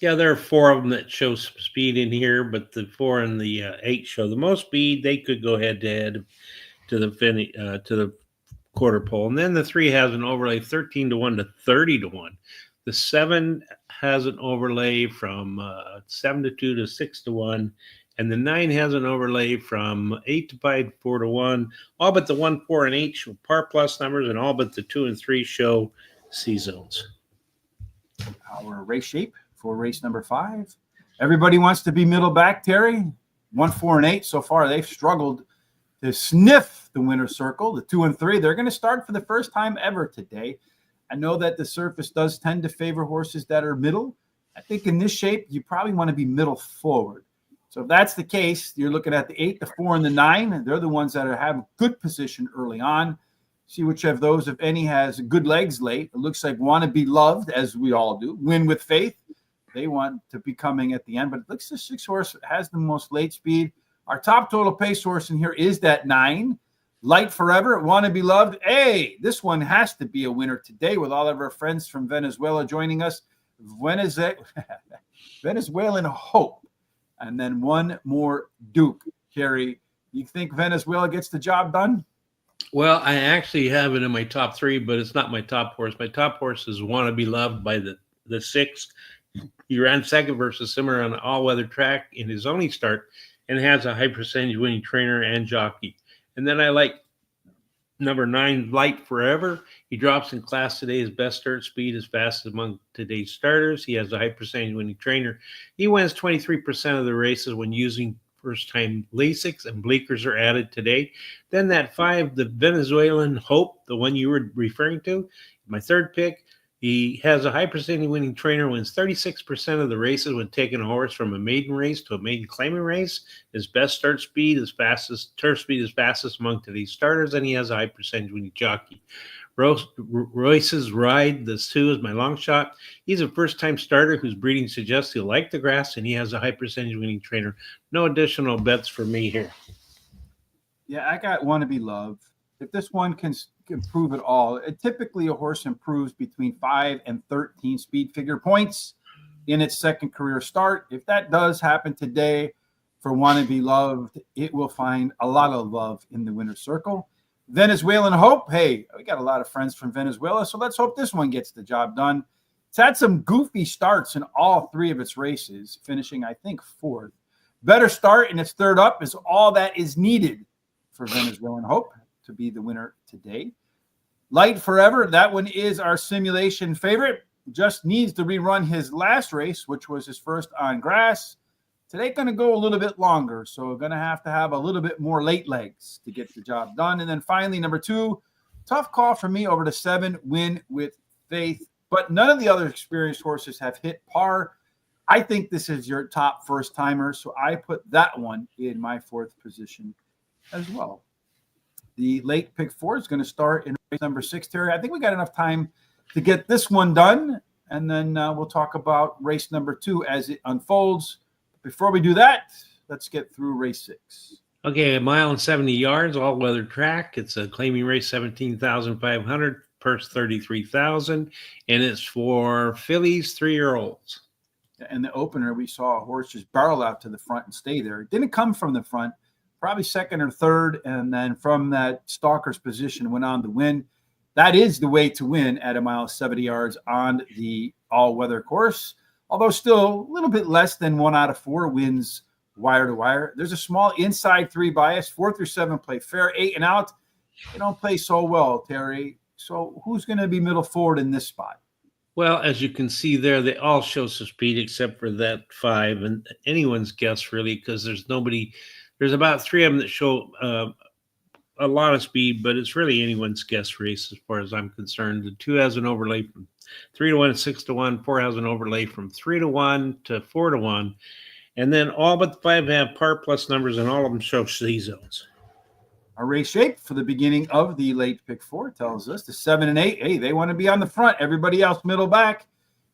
Yeah, there are 4 of them that show some speed in here, but the 4 and the 8 show the most speed. They could go head to head to the quarter pole. And then the 3 has an overlay 13-1 to 30-1. The 7 has an overlay from 7-2 to 6-1. And the 9 has an overlay from 8-5, 4-1. All but the 1, 4, and 8 show par plus numbers, and all but the 2 and 3 show C zones. Our race shape for race number 5. Everybody wants to be middle back, Terry. 1, 4, and 8 so far, they've struggled to sniff the winner's circle. The 2 and 3, they're going to start for the first time ever today. I know that the surface does tend to favor horses that are middle. I think in this shape, you probably want to be middle forward. So if that's the case, you're looking at the 8, the 4, and the 9. They're the ones that have good position early on. See which of those, if any, has good legs late. It looks like Want to Be Loved, as we all do. Win with Faith. They want to be coming at the end, but it looks like the 6 horse has the most late speed. Our top total pace horse in here is that 9. Light Forever, Want to Be Loved. Hey, this one has to be a winner today with all of our friends from Venezuela joining us. Venezuelan Hope. And then one more Duke. Terry, you think Venezuela gets the job done? Well, I actually have it in my top 3, but it's not my top horse. My top horse is Want to Be Loved by the 6. He ran second versus Simmer on an all-weather track in his only start and has a high percentage winning trainer and jockey. And then I like number 9, Light Forever. He drops in class today. His best start speed is fastest among today's starters. He has a high percentage winning trainer. He wins 23% of the races when using first-time Lasix, and bleakers are added today. Then that 5, the Venezuelan Hope, the one you were referring to, my third pick. He has a high percentage winning trainer, wins 36% of the races when taking a horse from a maiden race to a maiden claiming race. His best start speed is fastest, turf speed is fastest among today's starters, and he has a high percentage winning jockey. Royce's Ride, this 2 is my long shot. He's a first-time starter whose breeding suggests he'll like the grass, and he has a high percentage winning trainer. No additional bets for me here. Yeah, I got Want to Be Loved. If this one can improve at all, typically a horse improves between 5 and 13 speed figure points in its second career start. If that does happen today for Want to Be Loved, it will find a lot of love in the winner's circle. Venezuelan Hope. Hey, we got a lot of friends from Venezuela, so let's hope this one gets the job done. It's had some goofy starts in all 3 of its races, finishing, I think, 4th. Better start in its third up is all that is needed for Venezuelan Hope to be the winner today. Light Forever, that one is our simulation favorite. Just needs to rerun his last race, which was his first on grass. Today going to go a little bit longer, so we're going to have a little bit more late legs to get the job done. And then finally, number 2, tough call for me over the 7, Win with Faith. But none of the other experienced horses have hit par. I think this is your top first-timer, so I put that one in my 4th position as well. The late pick 4 is going to start in race number 6, Terry. I think we got enough time to get this one done, and then we'll talk about race number 2 as it unfolds. Before we do that, let's get through race 6. Okay, 1 mile and 70 yards, all-weather track. It's a claiming race, 17,500, purse 33,000, and it's for fillies 3-year-olds. In the opener, we saw a horse just barrel out to the front and stay there. It didn't come from the front, probably second or third, and then from that stalker's position went on to win. That is the way to win at 1 mile 70 yards on the all-weather course, although still a little bit less than 1 out of 4 wins wire to wire. There's a small inside 3 bias. 4 through 7 play fair, 8 and out. They don't play so well, Terry. So who's going to be middle forward in this spot? Well, as you can see there, they all show some speed except for that 5, and anyone's guess really, because there's nobody. There's about 3 of them that show a lot of speed, but it's really anyone's guess race as far as I'm concerned. The 2 has an overlay from 3-1, 6-1. 4 has an overlay from 3-1 to 4-1, and then all but the 5 have par plus numbers, and all of them show C zones. Our race shape for the beginning of the late pick 4 tells us the 7 and 8. Hey, they want to be on the front. Everybody else middle back.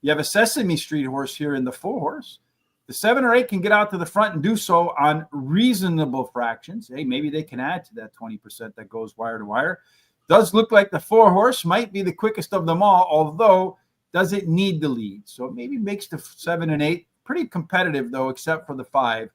You have a Sesame Street horse here in the 4 horse. The 7 or 8 can get out to the front and do so on reasonable fractions. Hey, maybe they can add to that 20% that goes wire to wire. Does look like the 4 horse might be the quickest of them all, although does it need the lead? So it maybe makes the 7 and 8 pretty competitive, though, except for the 5,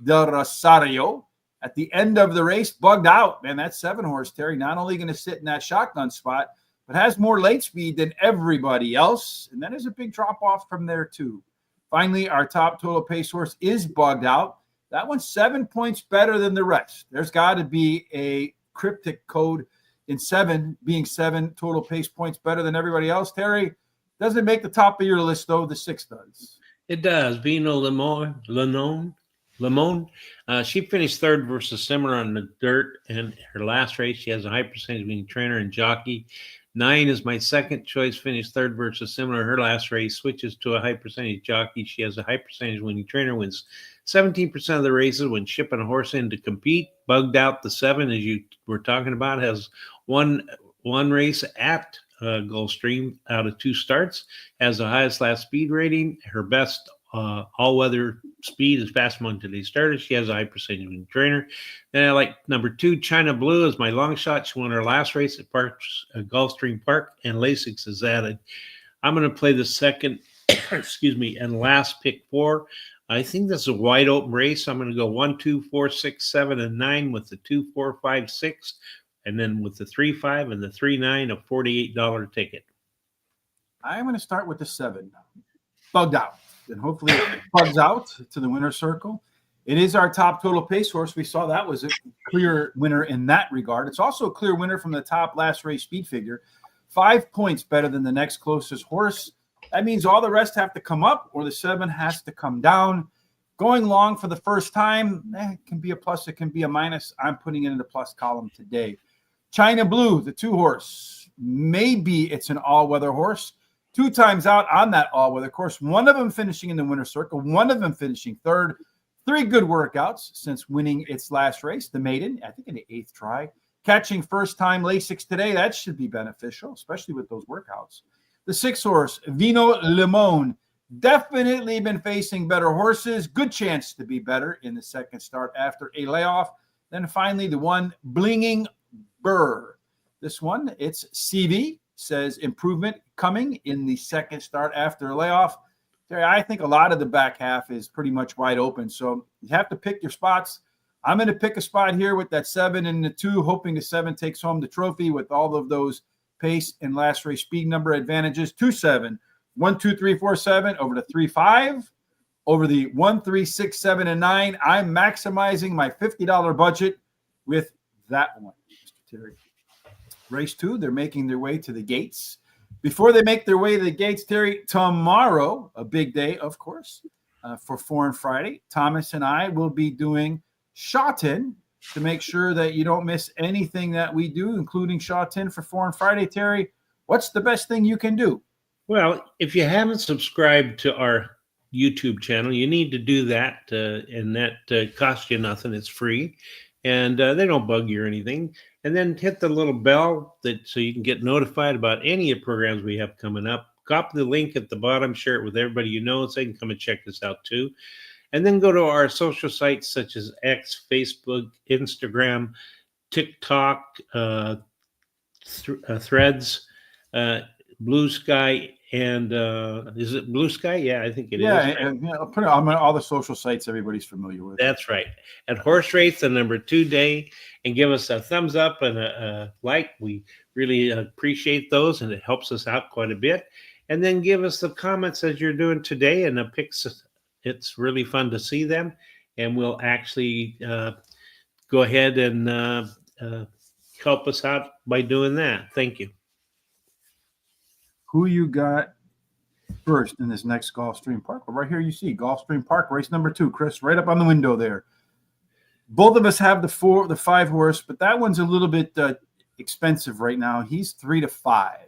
Del Rosario. At the end of the race, bugged out. Man, that 7 horse, Terry, not only going to sit in that shotgun spot, but has more late speed than everybody else. And then there's a big drop off from there too. Finally, our top total pace horse is Bugged Out. That one's 7 points better than the rest. There's got to be a cryptic code in 7 being 7 total pace points better than everybody else. Terry, doesn't make the top of your list, though. The 6 does. It does. Vino Limon. She finished third versus similar on the dirt in her last race. She has a high percentage winning trainer and jockey. 9 is my second choice, finished third versus similar. Her last race switches to a high percentage jockey. She has a high percentage winning trainer, wins 17% of the races when shipping a horse in to compete. Bugged Out, the 7, as you were talking about, has one race at Gulfstream out of 2 starts, has the highest last speed rating. Her best all-weather speed is fast among today's starters. She has a high percentage winning trainer. Then I like number 2, China Blue, is my long shot. She won her last race at Gulfstream Park, and Lasix is added. I'm going to play the second, and last pick 4. I think this is a wide open race. I'm going to go 1, 2, 4, 6, 7, and 9 with the 2, 4, 5, 6, and then with the 3, 5, and the 3, 9, a $48 ticket. I'm going to start with the 7, Bugged Out. And hopefully it bugs out to the winner's circle. It is our top total pace horse. We saw that was a clear winner in that regard. It's also a clear winner from the top last race speed figure. 5 points better than the next closest horse. That means all the rest have to come up or the 7 has to come down. Going long for the first time, it can be a plus, it can be a minus. I'm putting it in the plus column today. China Blue, the 2 horse. Maybe it's an all-weather horse. 2 times out on that all-weather course, one of them finishing in the winner's circle, one of them finishing third. 3 good workouts since winning its last race, the maiden, I think in the 8th try. Catching first-time Lasix today, that should be beneficial, especially with those workouts. The 6 horse, Vino Limon, definitely been facing better horses. Good chance to be better in the second start after a layoff. Then finally, the 1, Blinging Burr. This one, it's CV. Says improvement coming in the second start after a layoff. I think a lot of the back half is pretty much wide open. So you have to pick your spots. I'm going to pick a spot here with that 7 and the 2, hoping the 7 takes home the trophy with all of those pace and last race speed number advantages. 2, 7, 1, 2, 3, 4, 7 over the 3, 5, over the 1, 3, 6, 7, and 9. I'm maximizing my $50 budget with that one, Mr. Terry. Race 2, they're making their way to the gates. Before they make their way to the gates, Terry, tomorrow, a big day, of course, for Foreign Friday, Thomas and I will be doing Shawton to make sure that you don't miss anything that we do, including Shawton for Foreign Friday. Terry, what's the best thing you can do? Well, if you haven't subscribed to our YouTube channel, you need to do that, and that costs you nothing. It's free, and they don't bug you or anything. And then hit the little bell so you can get notified about any of the programs we have coming up. Copy the link at the bottom, share it with everybody you know, so they can come and check this out too. And then go to our social sites such as X, Facebook, Instagram, TikTok, Threads, Blue Sky, and is it Blue Sky? Yeah, I think it is. And I'll put it on all the social sites everybody's familiar with. That's right. At Horse Race, the number 2 day, and give us a thumbs up and a like. We really appreciate those, and it helps us out quite a bit. And then give us the comments as you're doing today, and the pics. It's really fun to see them, and we'll actually go ahead and help us out by doing that. Thank you. Who you got first in this next Gulfstream Park? Well, right here you see Gulfstream Park, race number 2. Chris, right up on the window there. Both of us have the 5 horse, but that one's a little bit expensive right now. He's 3 to 5.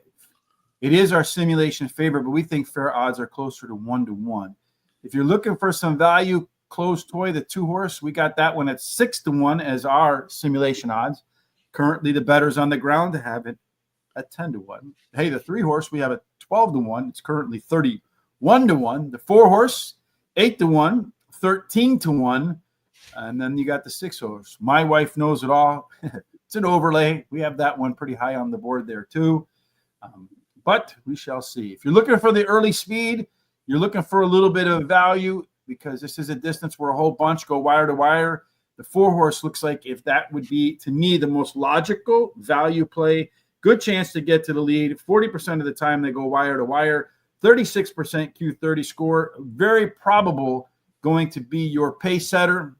It is our simulation favorite, but we think fair odds are closer to 1 to 1. If you're looking for some value, close toy, the 2 horse, we got that one at 6 to 1 as our simulation odds. Currently, the bettors on the ground have it at 10 to 1. Hey, the 3 horse, we have at 12 to 1. It's currently 31 to 1. The 4 horse, 8 to 1, 13 to 1. And then you got the 6 horse. My wife knows it all. It's an overlay. We have that one pretty high on the board there too. But we shall see. If you're looking for the early speed, you're looking for a little bit of value because this is a distance where a whole bunch go wire to wire. The 4 horse looks like if that would be, to me, the most logical value play Good chance to get to the lead. 40% of the time they go wire to wire. 36% Q30 score. Very probable going to be your pace setter.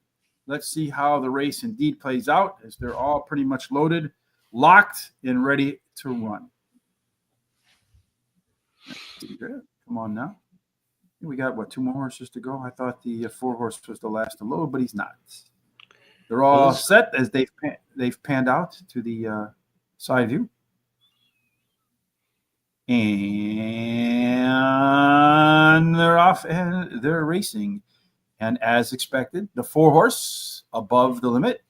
Let's see how the race indeed plays out, as they're all pretty much loaded, locked, and ready to run. Come on now. We got, what, 2 more horses to go? I thought the 4-horse was the last to load, but he's not. They're all set as they've panned out to the side view. And they're off and they're racing. And as expected, the 4-horse above the limit.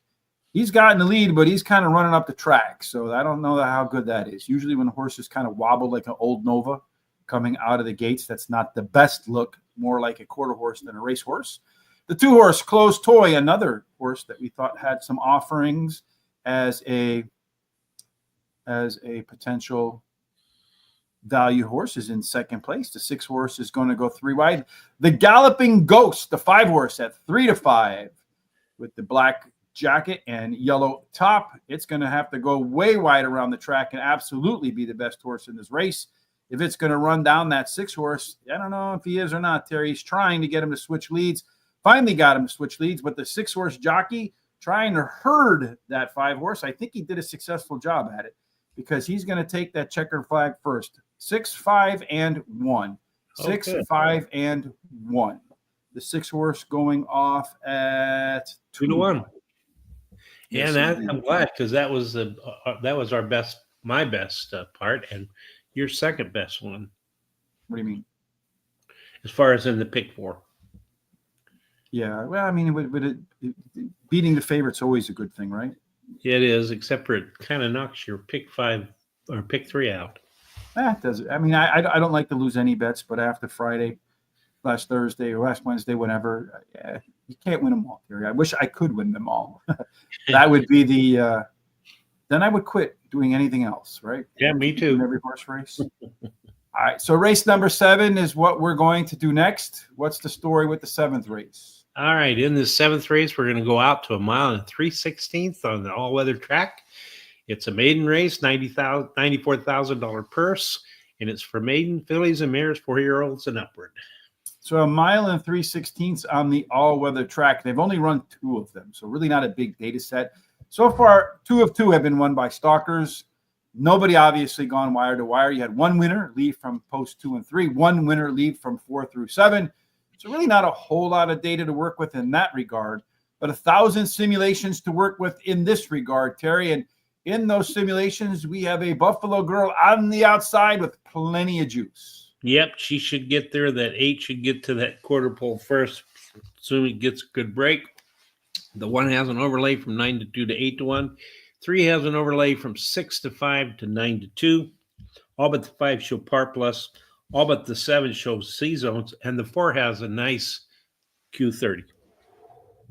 He's gotten the lead, but he's kind of running up the track. So I don't know how good that is. Usually when horses kind of wobble like an old Nova coming out of the gates, that's not the best look, more like a quarter horse than a race horse. The 2-horse Closed Toy, another horse that we thought had some offerings as a potential value horse, is in second place. The 6-horse is going to go 3 wide. The Galloping Ghost, the 5-horse at 3 to 5 with the black jacket and yellow top. It's going to have to go way wide around the track and absolutely be the best horse in this race. If it's going to run down that 6-horse, I don't know if he is or not, Terry. He's trying to get him to switch leads. Finally got him to switch leads, but the 6-horse jockey trying to herd that 5-horse, I think he did a successful job at it, because he's going to take that checkered flag first. 6, 5, and 1. 6, 5, and 1. The 6-horse going off at 2 to 1. Yes, Yeah, I'm glad, because that was my best part, and your second best one. What do you mean? As far as in the pick 4. Yeah, well, I mean, beating the favorite's always a good thing, right? It is, except for it kind of knocks your pick 5 or pick 3 out. It does. I mean, I don't like to lose any bets, but after Friday, last Thursday, or last Wednesday, whenever, you can't win them all, Terry. I wish I could win them all. That would be the then I would quit doing anything else, right? Yeah, me too. In every horse race. All right, so race number 7 is what we're going to do next. What's the story with the 7th race? All right, in the 7th race, we're going to go out to 1 mile and 3/16 on the all-weather track. It's a maiden race, $94,000 purse, and it's for maiden fillies and mares, 4-year-olds and upward. So 1 mile and 3/16 on the all-weather track. They've only run 2 of them, so really not a big data set. So far, 2 of 2 have been won by stalkers. Nobody obviously gone wire to wire. You had 1 winner leave from post 2 and 3, 1 winner leave from 4 through 7. So really not a whole lot of data to work with in that regard, but 1,000 simulations to work with in this regard, Terry. And in those simulations, we have a Buffalo Girl on the outside with plenty of juice. Yep, she should get there. That 8 should get to that quarter pole first, assuming it gets a good break. The 1 has an overlay from 9 to 2 to 8 to 1. 3 has an overlay from 6 to 5 to 9 to 2. All but the 5 show par plus. All but the 7 shows C zones, and the 4 has a nice Q30.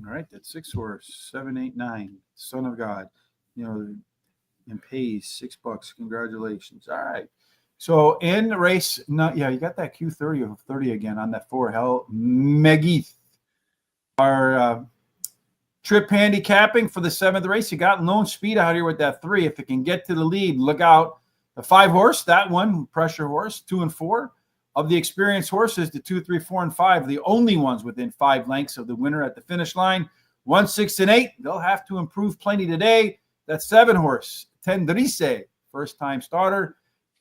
All right, that's 6-horse, 7, 8, 9. Son of God, and pays $6. Congratulations. All right. So in the race, you got that Q30 of 30 again on that 4 Hell Megith. Our trip handicapping for the 7th race, you got lone speed out here with that 3. If it can get to the lead, look out. The 5-horse, that one, pressure horse, 2 and 4. Of the experienced horses, the 2, 3, 4, and 5, the only ones within 5 lengths of the winner at the finish line. 1, 6, and 8, they'll have to improve plenty today. That 7-horse, Tendrise, first-time starter.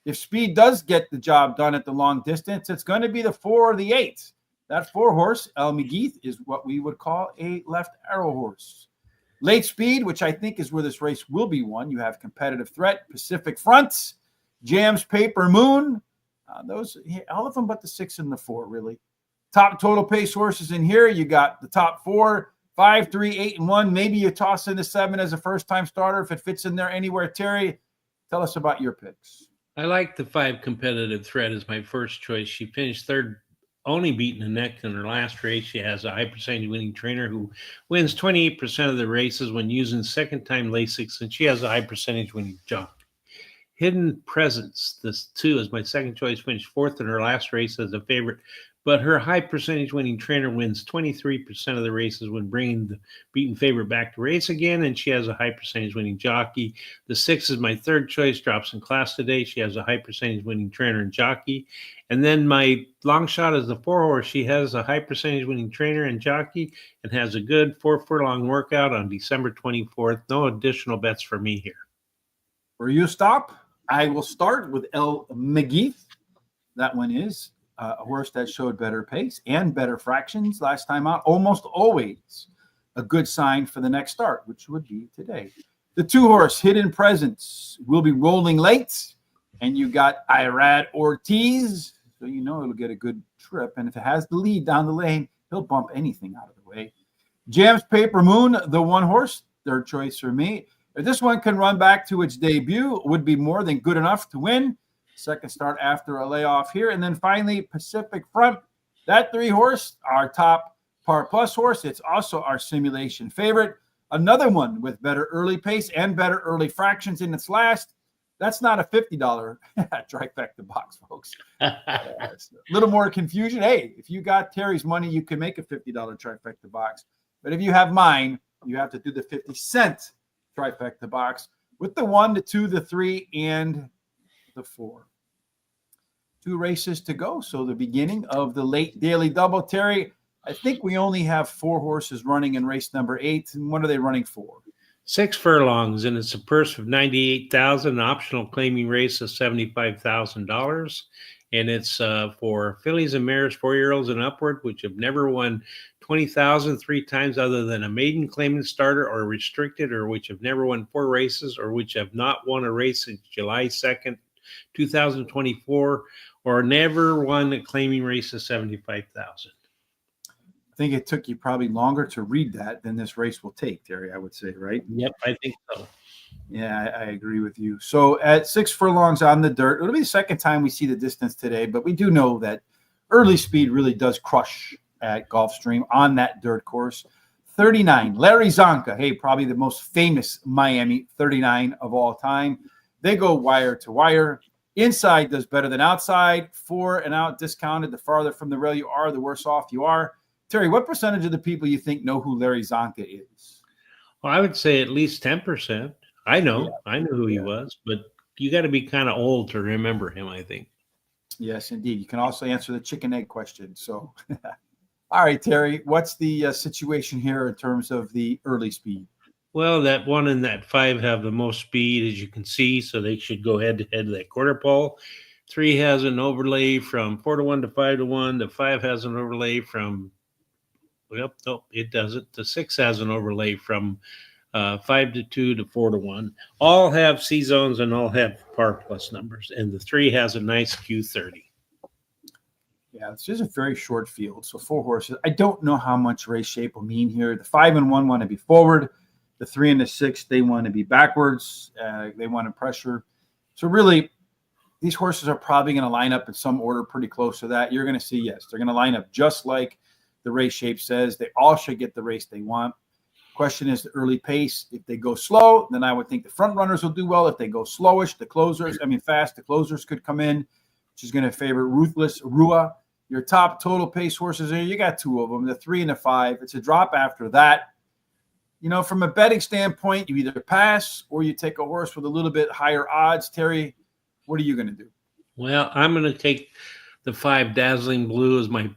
If speed does get the job done at the long distance, it's going to be the 4 or the 8. That 4-horse, El Megith, is what we would call a left arrow horse. Late speed, which I think is where this race will be won. You have Competitive Threat, Pacific Fronts, Jams Paper Moon. Those, all of them but the 6 and the 4, really. Top total pace horses in here. You got the top 4, 5, 3, 8, and 1. Maybe you toss in the 7 as a first-time starter if it fits in there anywhere. Terry, tell us about your picks. I like the 5 Competitive Threat as my first choice. She finished 3rd, only beaten the neck in her last race. She has a high percentage winning trainer who wins 28% of the races when using second-time Lasix, and she has a high percentage winning jock. Hidden Presence, this 2 is my second choice, finished 4th in her last race as a favorite, but her high percentage winning trainer wins 23% of the races when bringing the beaten favorite back to race again, and she has a high percentage winning jockey. The 6 is my third choice, drops in class today. She has a high percentage winning trainer and jockey. And then my long shot is the 4 horse. She has a high percentage winning trainer and jockey and has a good 4 furlong workout on December 24th. No additional bets for me here. Where you stop, I will start with El McGeeth. That one is a horse that showed better pace and better fractions last time out. Almost always a good sign for the next start, which would be today. The 2 horse, Hidden Presence, will be rolling late. And you got Irad Ortiz, so you know it'll get a good trip. And if it has the lead down the lane, he'll bump anything out of the way. Jam's Paper Moon, the 1 horse, third choice for me. If this one can run back to its debut, would be more than good enough to win. Second start after a layoff here. And then finally, Pacific Front, that 3 horse, our top par plus horse. It's also our simulation favorite. Another one with better early pace and better early fractions in its last. That's not a $50 trifecta box, folks. A little more confusion. Hey, if you got Terry's money, you can make a $50 trifecta box. But if you have mine, you have to do the 50-cent trifecta box with the 1, the 2, the 3, and the 4. 2 races to go. So the beginning of the late daily double. Terry, I think we only have 4 horses running in race number 8. And what are they running for? 6 furlongs, and it's a purse of $98,000, an optional claiming race of $75,000. And it's for fillies and mares, 4-year-olds and upward, which have never won $20,000 3 times other than a maiden claimant starter or restricted, or which have never won 4 races, or which have not won a race since July 2nd, 2024, or never won a claiming race of $75,000. I think it took you probably longer to read that than this race will take, Terry, I would say, right? Yep, I think so. Yeah, I agree with you. So at 6 furlongs on the dirt, it'll be the second time we see the distance today, but we do know that early speed really does crush at Gulfstream on that dirt course. 39, Larry Zonka, hey, probably the most famous Miami 39 of all time. They go wire to wire. Inside does better than outside. 4 and out discounted. The farther from the rail you are, the worse off you are. Terry, what percentage of the people you think know who Larry Zonka is? Well, I would say at least 10%. I know who he was, but you got to be kind of old to remember him, I think. Yes, indeed. You can also answer the chicken egg question. So, all right, Terry, what's the situation here in terms of the early speed? Well, that 1 and that 5 have the most speed, as you can see, so they should go head to head to that quarter pole. 3 has an overlay from 4-1 to 5-1. The 5 has an overlay from, well, no, it doesn't. The 6 has an overlay from 5-2 to 4-1. All have C zones and all have par plus numbers, and the 3 has a nice Q30. Yeah, this is a very short field. So 4 horses. I don't know how much race shape will mean here. The 5 and 1 want to be forward. The 3 and the 6, they want to be backwards. They want to pressure. So really, these horses are probably going to line up in some order pretty close to that. You're going to see, yes, they're going to line up just like the race shape says. They all should get the race they want. Question is the early pace. If they go slow, then I would think the front runners will do well. If they go slowish, fast, the closers could come in, which is going to favor Ruthless Rua. Your top total pace horses here, you got 2 of them, the 3 and the 5. It's a drop after that. You know, from a betting standpoint, you either pass or you take a horse with a little bit higher odds. Terry, what are you going to do? Well, I'm going to take the 5 Dazzling Blue as my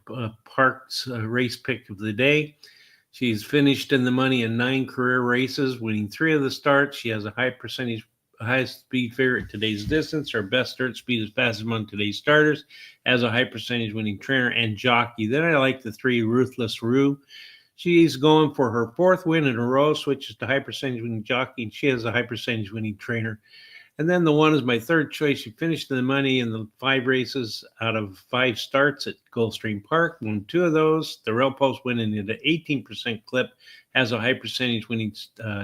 Parks race pick of the day. She's finished in the money in 9 career races, winning 3 of the starts. She has a high percentage, highest speed favorite at today's distance. Her best start speed is fastest among today's starters. Has a high percentage winning trainer and jockey. Then I like the 3 Ruthless Rue. She's going for her 4th win in a row, switches to high percentage winning jockey, and she has a high percentage winning trainer. And then the 1 is my 3rd choice. She finished in the money in the 5 races out of 5 starts at Gulfstream Park. Won 2 of those. The rail post winning at an 18% clip. Has a high percentage winning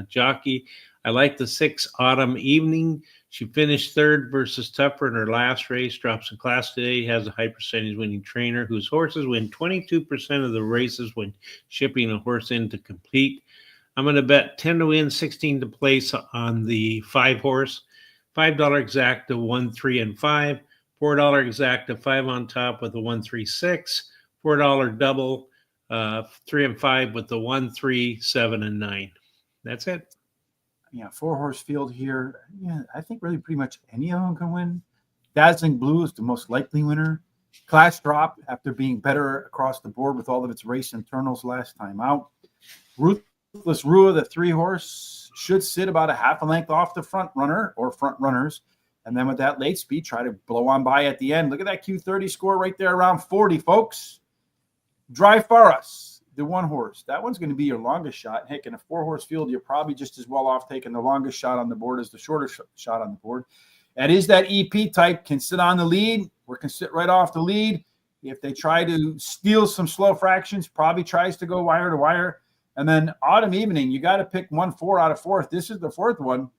jockey. I like the 6 Autumn Evening. She finished 3rd versus Tougher in her last race. Drops in class today. Has a high percentage winning trainer whose horses win 22% of the races when shipping a horse in to compete. I'm going to bet 10 to win, 16 to place on the 5 horse. $5 exacta 1, 3, and 5. $4 exacta 5 on top with a 1, 3, 6. $4 double, 3 and 5 with the 1, 3, 7, and 9. That's it. Yeah, 4-horse field here. Yeah, I think really pretty much any of them can win. Dazzling Blue is the most likely winner. Class Drop, after being better across the board with all of its race internals last time out. Ruthless Rua, the 3-horse, should sit about a half a length off the front runner or front runners. And then with that late speed, try to blow on by at the end. Look at that Q30 score right there around 40, folks. Drive for Us, the 1-horse. That one's going to be your longest shot. Heck, in a 4-horse field, you're probably just as well off taking the longest shot on the board as the shorter shot on the board. That is that EP type, can sit on the lead or can sit right off the lead. If they try to steal some slow fractions, probably tries to go wire to wire. And then Autumn Evening, you got to pick 1-4 out of 4th. This is the 4th one.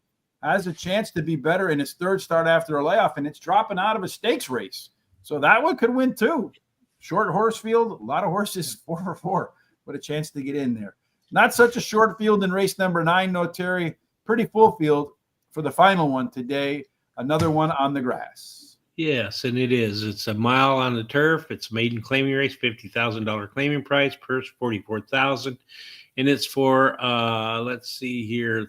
Has a chance to be better in its 3rd start after a layoff, and it's dropping out of a stakes race. So that one could win too. Short horse field, a lot of horses 4 for 4 with a chance to get in there. Not such a short field in race number 9, no, Terry. Pretty full field for the final one today. Another one on the grass. Yes, and it is. It's a mile on the turf. It's a maiden claiming race, $50,000 claiming price, purse $44,000, and it's for let's see here,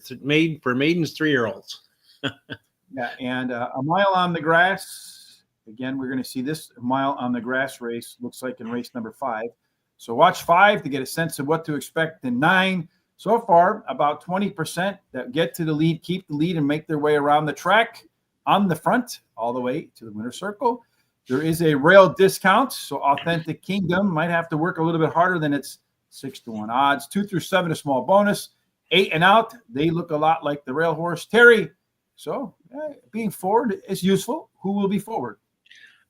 for maidens 3-year-olds. Yeah, and a mile on the grass. Again, we're going to see this mile on the grass race. Looks like in race number 5. So watch 5 to get a sense of what to expect in 9. So far, about 20% that get to the lead, keep the lead, and make their way around the track on the front all the way to the winner's circle. There is a rail discount, so Authentic Kingdom might have to work a little bit harder than its 6-to-1 odds. 2 through 7, a small bonus. 8 and out, they look a lot like the rail horse. Terry, so being forward is useful. Who will be forward?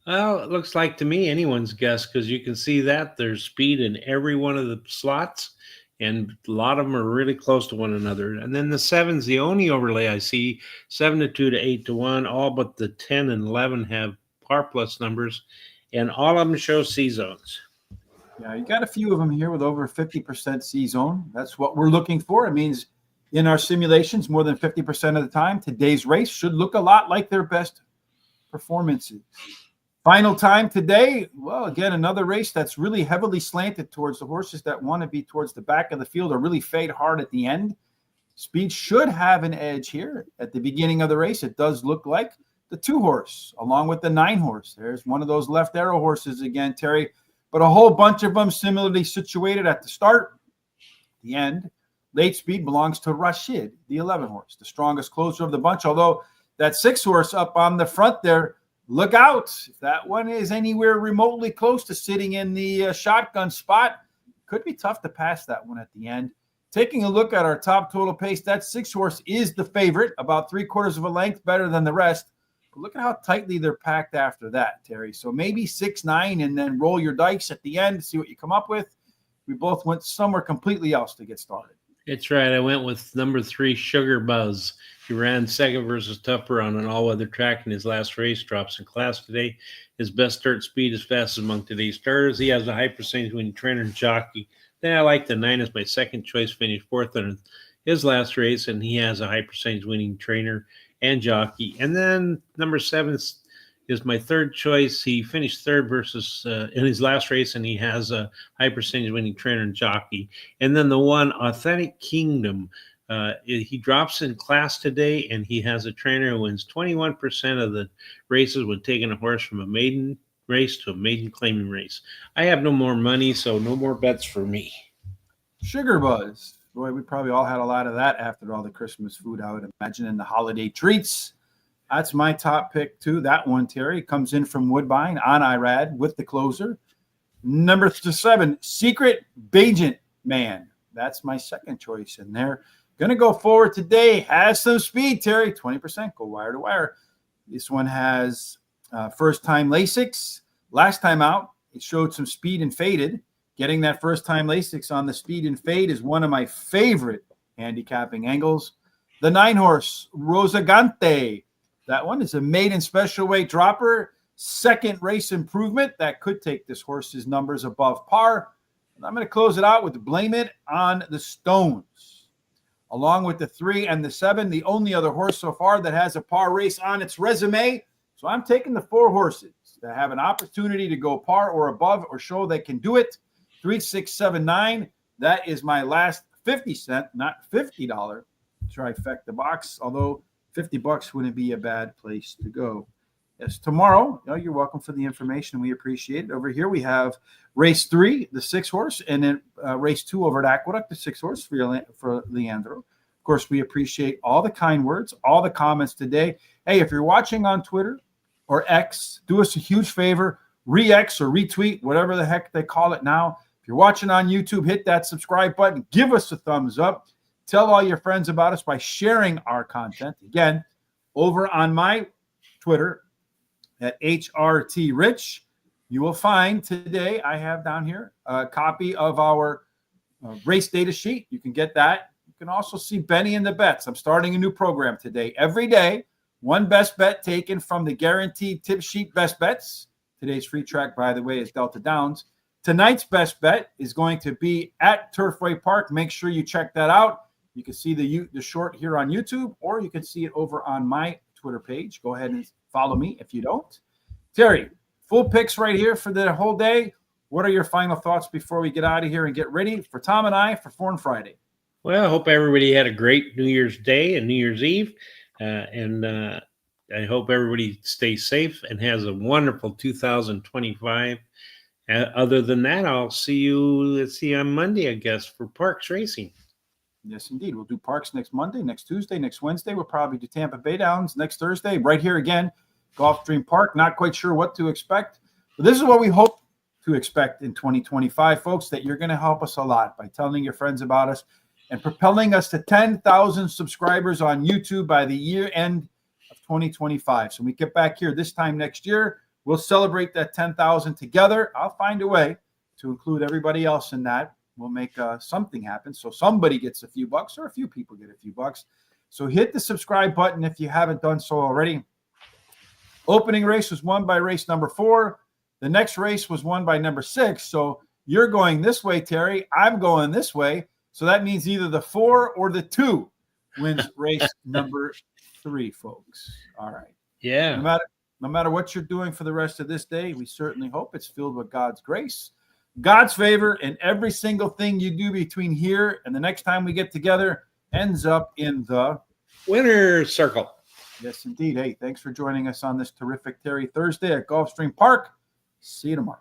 Well, it looks like to me anyone's guess, because you can see that there's speed in every one of the slots, and a lot of them are really close to one another. And then the 7's the only overlay I see, 7-2 to 8-1. All but the 10 and 11 have par plus numbers, and all of them show C zones. Yeah, you got a few of them here with over 50% C zone. That's what we're looking for. It means in our simulations, more than 50% of the time, today's race should look a lot like their best performances. Final time today, well, again, another race that's really heavily slanted towards the horses that want to be towards the back of the field or really fade hard at the end. Speed should have an edge here at the beginning of the race. It does look like the 2-horse along with the 9-horse. There's one of those left arrow horses again, Terry, but a whole bunch of them similarly situated at the start, the end. Late speed belongs to Rashid, the 11-horse, the strongest closer of the bunch, although that 6-horse up on the front there, look out. If that one is anywhere remotely close to sitting in the shotgun spot, could be tough to pass that one at the end. Taking a look at our top total pace, that 6-horse is the favorite, about 3/4 of a length better than the rest. But look at how tightly they're packed after that, Terry. So maybe 6-9 and then roll your dice at the end to see what you come up with. We both went somewhere completely else to get started. That's right. I went with number 3, Sugar Buzz. He ran second versus Tupper on an all-weather track in his last race. Drops in class today. His best start speed is fastest among today's starters. He has a high percentage winning trainer and jockey. Then I like the 9 as my second choice. Finished 4th in his last race, and he has a high percentage winning trainer and jockey. And then number 7 is my third choice. He finished 3rd versus in his last race, and he has a high percentage winning trainer and jockey. And then the 1, Authentic Kingdom. He drops in class today, and he has a trainer who wins 21% of the races when taking a horse from a maiden race to a maiden claiming race. I have no more money, so no more bets for me. Sugar Buzz. Boy, we probably all had a lot of that after all the Christmas food, I would imagine, and the holiday treats. That's my top pick, too. That one, Terry, comes in from Woodbine on IRAD with the closer. Number 7, Secret Bajent Man. That's my second choice in there. Going to go forward today. Has some speed, Terry. 20%. Go wire to wire. This one has first-time Lasix. Last time out, it showed some speed and faded. Getting that first-time Lasix on the speed and fade is one of my favorite handicapping angles. The 9-horse, Rosagante. That one is a maiden special weight dropper. Second race improvement. That could take this horse's numbers above par. And I'm going to close it out with Blame It on the Stones. Along with the 3 and the 7, the only other horse so far that has a par race on its resume. So I'm taking the 4 horses that have an opportunity to go par or above or show they can do it. 3, 6, 7, 9. That is my last 50-cent, not $50 trifecta box, although $50 wouldn't be a bad place to go. Yes, tomorrow, you're welcome for the information. We appreciate it. Over here we have race 3, the 6 horse, and then race 2 over at Aqueduct, the 6 horse for Leandro. Of course, we appreciate all the kind words, all the comments today. Hey, if you're watching on Twitter or X, do us a huge favor, re-X or retweet, whatever the heck they call it now. If you're watching on YouTube, hit that subscribe button, give us a thumbs up. Tell all your friends about us by sharing our content. Again, over on my Twitter at HRT Rich, you will find today, I have down here a copy of our race data sheet. You can get that. You can also see Benny and the bets. I'm starting a new program today. Every day, one best bet taken from the guaranteed tip sheet best bets. Today's free track, by the way, is Delta Downs. Tonight's best bet is going to be at Turfway Park. Make sure you check that out. You can see the short here on YouTube, or you can see it over on my Twitter page. Go ahead and follow me if you don't. Terry, full picks right here for the whole day. What are your final thoughts before we get out of here and get ready for Tom and I for Forn Friday? Well, I hope everybody had a great New Year's Day and New Year's Eve. And I hope everybody stays safe and has a wonderful 2025. Other than that, I'll see you, on Monday, I guess, for Parks Racing. Yes, indeed. We'll do Parks next Monday, next Tuesday, next Wednesday. We'll probably do Tampa Bay Downs next Thursday, right here again, Gulfstream Park. Not quite sure what to expect, but this is what we hope to expect in 2025, folks, that you're going to help us a lot by telling your friends about us and propelling us to 10,000 subscribers on YouTube by the year end of 2025. So when we get back here this time next year, we'll celebrate that 10,000 together. I'll find a way to include everybody else in that. We'll make something happen. So somebody gets a few bucks or a few people get a few bucks. So hit the subscribe button if you haven't done so already. Opening race was won by race number 4. The next race was won by number 6. So you're going this way, Terry. I'm going this way. So that means either the 4 or the 2 wins race number 3, folks. All right. Yeah. No matter what you're doing for the rest of this day, we certainly hope it's filled with God's grace, God's favor, and every single thing you do between here and the next time we get together ends up in the winner's circle. Yes, indeed. Hey, thanks for joining us on this terrific Terry Thursday at Gulfstream Park. See you tomorrow.